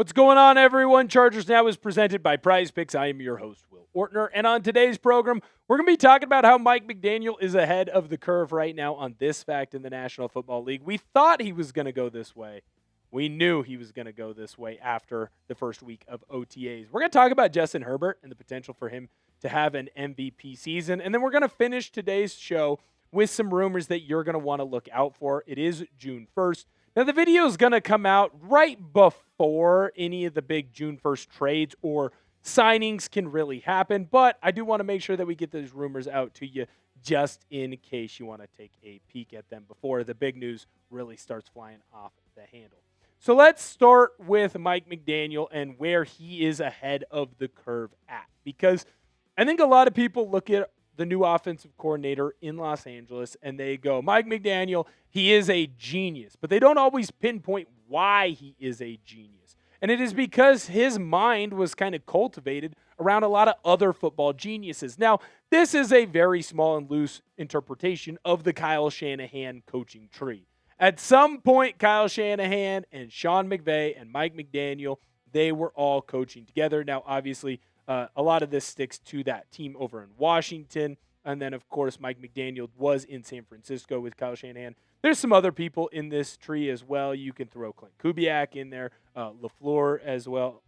What's going on, everyone? Chargers Now is presented by Prize Picks. I am your host, Will Ortner, and on today's program, we're going to be talking about how Mike McDaniel is ahead of the curve right now on this fact in the National Football League. We thought he was going to go this way. We knew he was going to go this way after the first week of OTAs. We're going to talk about Justin Herbert and the potential for him to have an MVP season, and then we're going to finish today's show with some rumors that you're going to want to look out for. It is June 1st. Now, the video is going to come out right before any of the big June 1st trades or signings can really happen, but I do want to make sure that we get those rumors out to you just in case you want to take a peek at them before the big news really starts flying off the handle. So let's start with Mike McDaniel and where he is ahead of the curve at, because I think a lot of people look at the new offensive coordinator in Los Angeles and they go, Mike McDaniel, he is a genius, but they don't always pinpoint why he is a genius. And it is because his mind was kind of cultivated around a lot of other football geniuses. Now, this is a very small and loose interpretation of the Kyle Shanahan coaching tree. At some point, Kyle Shanahan and Sean McVay and Mike McDaniel, they were all coaching together. Now, obviously, a lot of this sticks to that team over in Washington. And then, of course, Mike McDaniel was in San Francisco with Kyle Shanahan. There's some other people in this tree as well. You can throw Clint Kubiak in there, LaFleur as well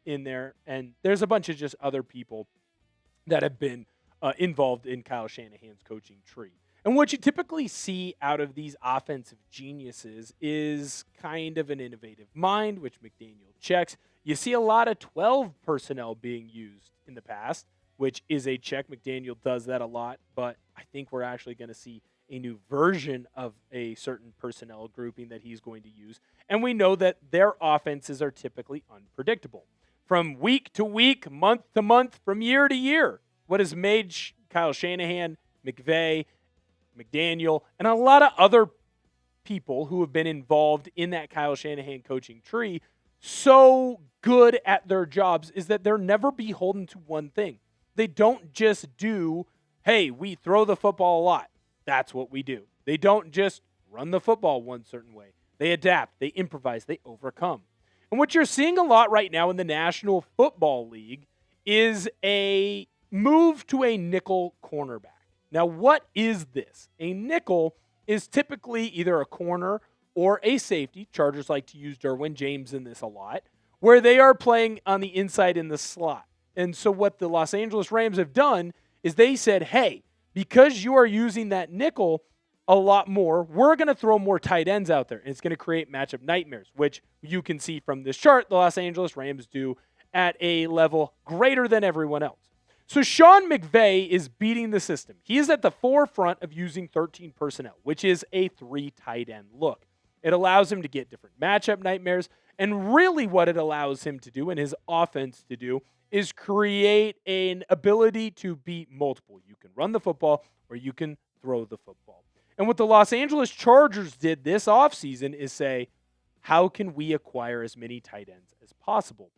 in there. And there's a bunch of just other people that have been involved in Kyle Shanahan's coaching tree. And what you typically see out of these offensive geniuses is kind of an innovative mind, which McDaniel checks. You see a lot of 12 personnel being used in the past, which is a check. McDaniel does that a lot, but I think we're actually going to see a new version of a certain personnel grouping that he's going to use. And we know that their offenses are typically unpredictable. From week to week, month to month, from year to year. What has made Kyle Shanahan, McVay, McDaniel, and a lot of other people who have been involved in that Kyle Shanahan coaching tree so good at their jobs is that they're never beholden to one thing. They don't just do, hey, we throw the football a lot. That's what we do. They don't just run the football one certain way. They adapt, they improvise, they overcome. And what you're seeing a lot right now in the National Football League is a move to a nickel cornerback. Now, what is this? A nickel is typically either a corner or a safety. Chargers like to use Derwin James in this a lot, where they are playing on the inside in the slot. And so what the Los Angeles Rams have done is they said, hey, because you are using that nickel a lot more, we're going to throw more tight ends out there. And it's going to create matchup nightmares, which you can see from this chart the Los Angeles Rams do at a level greater than everyone else. So Sean McVay is beating the system. He is at the forefront of using 13 personnel, which is a 3 tight end look. It allows him to get different matchup nightmares, and really what it allows him to do and his offense to do is create an ability to beat multiple. You can run the football or you can throw the football. And what the Los Angeles Chargers did this offseason is say, how can we acquire as many tight ends as possible?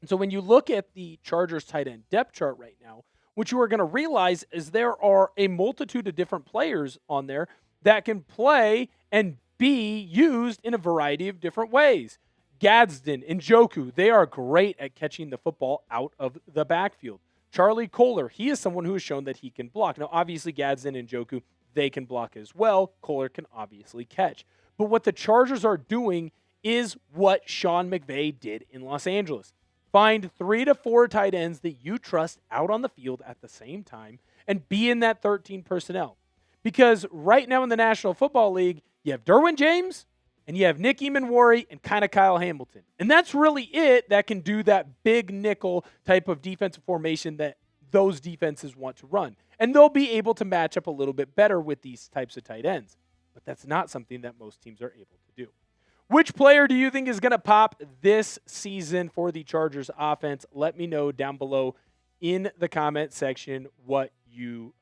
And so when you look at the Chargers tight end depth chart right now, what you are going to realize is there are a multitude of different players on there that can play and be used in a variety of different ways. Gadsden, Njoku, they are great at catching the football out of the backfield. Charlie Kolar, he is someone who has shown that he can block. Now, obviously, Gadsden and Njoku, they can block as well. Kolar can obviously catch. But what the Chargers are doing is what Sean McVay did in Los Angeles. Find 3 to 4 tight ends that you trust out on the field at the same time and be in that 13 personnel. Because right now in the National Football League, you have Derwin James and you have Nick Emanwari and kind of Kyle Hamilton. And that's really it that can do that big nickel type of defensive formation that those defenses want to run. And they'll be able to match up a little bit better with these types of tight ends. But that's not something that most teams are able to do. Which player do you think is going to pop this season for the Chargers offense? Let me know down below in the comment section what you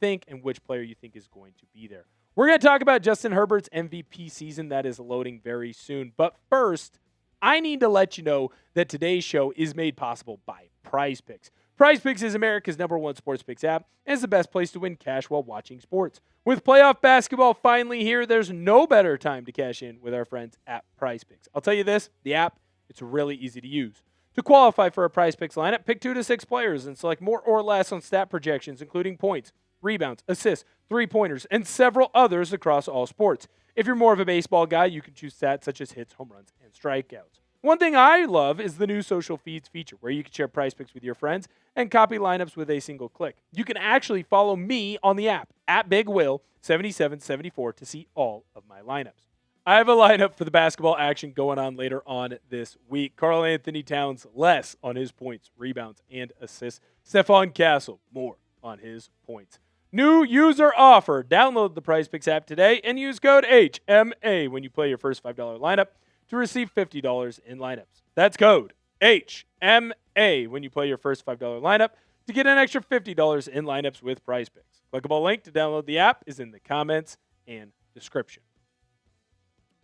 think and which player you think is going to be there. We're going to talk about Justin Herbert's MVP season that is loading very soon. But first, I need to let you know that today's show is made possible by Prize Picks. Prize Picks is America's #1 sports picks app and is the best place to win cash while watching sports. With playoff basketball finally here, there's no better time to cash in with our friends at Prize Picks. I'll tell you this, the app It's really easy to use. To qualify for a Prize Picks lineup, pick 2 to 6 players and select more or less on stat projections, including points, rebounds, assists, three-pointers, and several others across all sports. If you're more of a baseball guy, you can choose stats such as hits, home runs, and strikeouts. One thing I love is the new social feeds feature, where you can share Prize Picks with your friends and copy lineups with a single click. You can actually follow me on the app, at BigWill7774, to see all of my lineups. I have a lineup for the basketball action going on later on this week. Karl Anthony Towns, less on his points, rebounds, and assists. Stephon Castle, more on his points. New user offer. Download the Prize Picks app today and use code HMA when you play your first $5 lineup to receive $50 in lineups. That's code HMA when you play your first $5 lineup to get an extra $50 in lineups with Prize Picks. Clickable link to download the app is in the comments and description.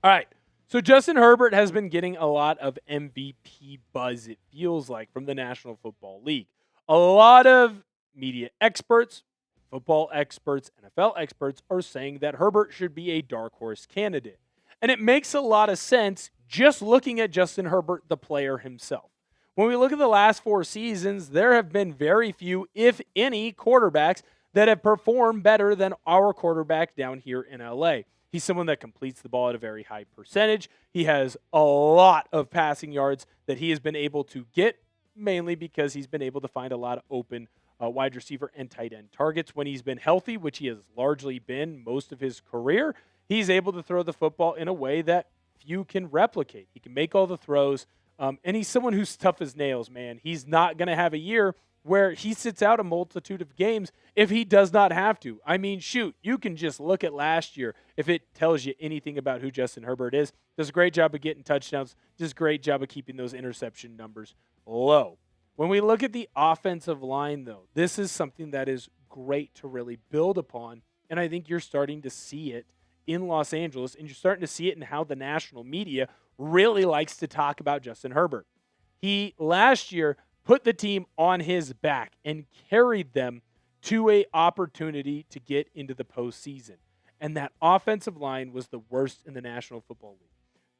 All right, so Justin Herbert has been getting a lot of MVP buzz, it feels like, from the National Football League. A lot of media experts, football experts, NFL experts are saying that Herbert should be a dark horse candidate. And it makes a lot of sense just looking at Justin Herbert, the player himself. When we look at the last 4 seasons, there have been very few, if any, quarterbacks that have performed better than our quarterback down here in LA. He's someone that completes the ball at a very high percentage. He has a lot of passing yards that he has been able to get, mainly because he's been able to find a lot of open wide receiver and tight end targets. When he's been healthy, which he has largely been most of his career, he's able to throw the football in a way that few can replicate. He can make all the throws, and he's someone who's tough as nails, man. He's not going to have a year where he sits out a multitude of games if he does not have to. I mean, shoot, you can just look at last year if it tells you anything about who Justin Herbert is. Does a great job of getting touchdowns, does a great job of keeping those interception numbers low. When we look at the offensive line, though, this is something that is great to really build upon, and I think you're starting to see it in Los Angeles, and you're starting to see it in how the national media really likes to talk about Justin Herbert. He, last year, put the team on his back and carried them to an opportunity to get into the postseason. And that offensive line was the worst in the National Football League.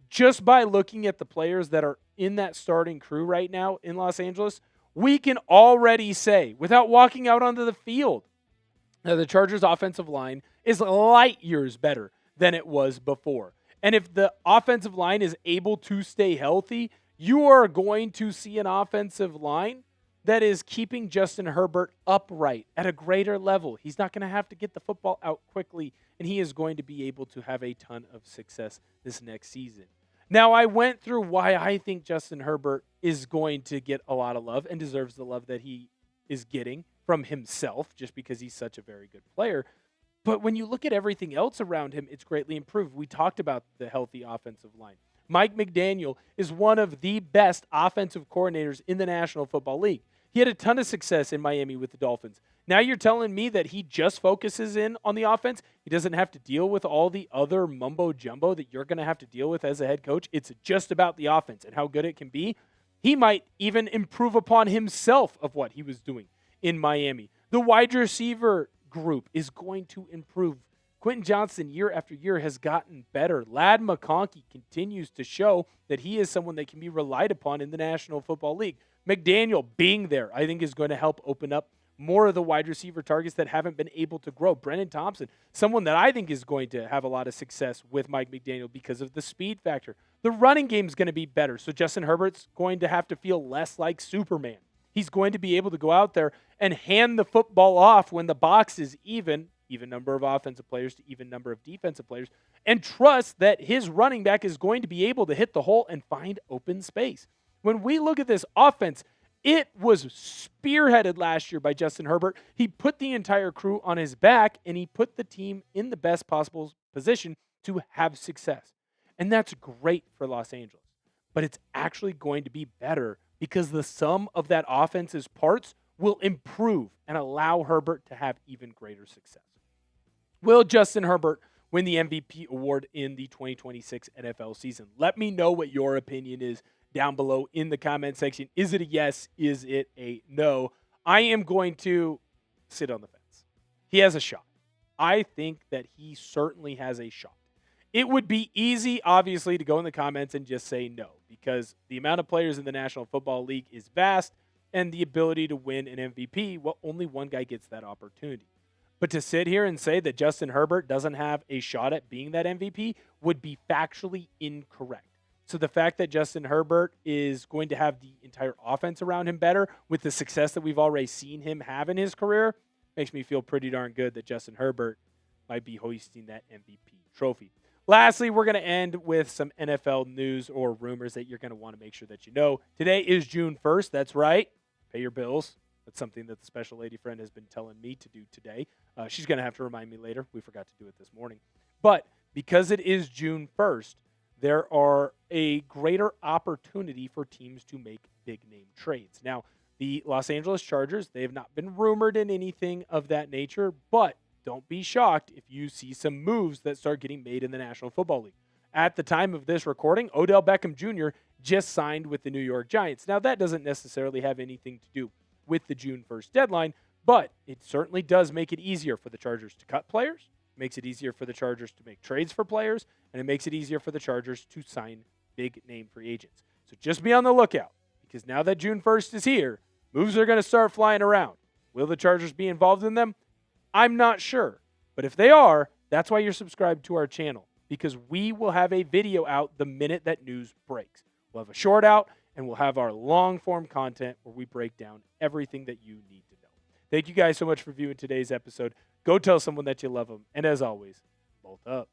Just by looking at the players that are in that starting crew right now in Los Angeles, we can already say, without walking out onto the field, that the Chargers' offensive line is light years better than it was before. And if the offensive line is able to stay healthy, you are going to see an offensive line that is keeping Justin Herbert upright at a greater level. He's not going to have to get the football out quickly, and he is going to be able to have a ton of success this next season. Now, I went through why I think Justin Herbert is going to get a lot of love and deserves the love that he is getting from himself, just because he's such a very good player. But when you look at everything else around him, it's greatly improved. We talked about the healthy offensive line. Mike McDaniel is one of the best offensive coordinators in the National Football League. He had a ton of success in Miami with the Dolphins. Now you're telling me that he just focuses in on the offense? He doesn't have to deal with all the other mumbo-jumbo that you're going to have to deal with as a head coach? It's just about the offense and how good it can be. He might even improve upon himself of what he was doing in Miami. The wide receiver group is going to improve. Quentin Johnston, year after year, has gotten better. Lad McConkey continues to show that he is someone that can be relied upon in the National Football League. McDaniel being there, I think, is going to help open up more of the wide receiver targets that haven't been able to grow. Brennan Thompson, someone that I think is going to have a lot of success with Mike McDaniel because of the speed factor. The running game is going to be better, so Justin Herbert's going to have to feel less like Superman. He's going to be able to go out there and hand the football off when the box is even number of offensive players to even number of defensive players, and trust that his running back is going to be able to hit the hole and find open space. When we look at this offense, it was spearheaded last year by Justin Herbert. He put the entire crew on his back, and he put the team in the best possible position to have success. And that's great for Los Angeles. But it's actually going to be better because the sum of that offense's parts will improve and allow Herbert to have even greater success. Will Justin Herbert win the MVP award in the 2026 NFL season? Let me know what your opinion is down below in the comment section. Is it a yes? Is it a no? I am going to sit on the fence. He has a shot. I think that he certainly has a shot. It would be easy, obviously, to go in the comments and just say no, because the amount of players in the National Football League is vast, and the ability to win an MVP, well, only one guy gets that opportunity. But to sit here and say that Justin Herbert doesn't have a shot at being that MVP would be factually incorrect. So the fact that Justin Herbert is going to have the entire offense around him better with the success that we've already seen him have in his career makes me feel pretty darn good that Justin Herbert might be hoisting that MVP trophy. Lastly, we're going to end with some NFL news or rumors that you're going to want to make sure that you know. Today is June 1st. That's right. Pay your bills. That's something that the special lady friend has been telling me to do today. She's going to have to remind me later. We forgot to do it this morning. But because it is June 1st, there are a greater opportunity for teams to make big-name trades. Now, the Los Angeles Chargers, they have not been rumored in anything of that nature, but don't be shocked if you see some moves that start getting made in the National Football League. At the time of this recording, Odell Beckham Jr. just signed with the New York Giants. Now, that doesn't necessarily have anything to do with the June 1st deadline, but it certainly does make it easier for the Chargers to cut players, makes it easier for the Chargers to make trades for players, and it makes it easier for the Chargers to sign big-name free agents. So just be on the lookout, because now that June 1st is here, moves are going to start flying around. Will the Chargers be involved in them? I'm not sure. But if they are, that's why you're subscribed to our channel, because we will have a video out the minute that news breaks. We'll have a short out, and we'll have our long-form content where we break down everything that you need to know. Thank you guys so much for viewing today's episode. Go tell someone that you love them. And as always, bolt up.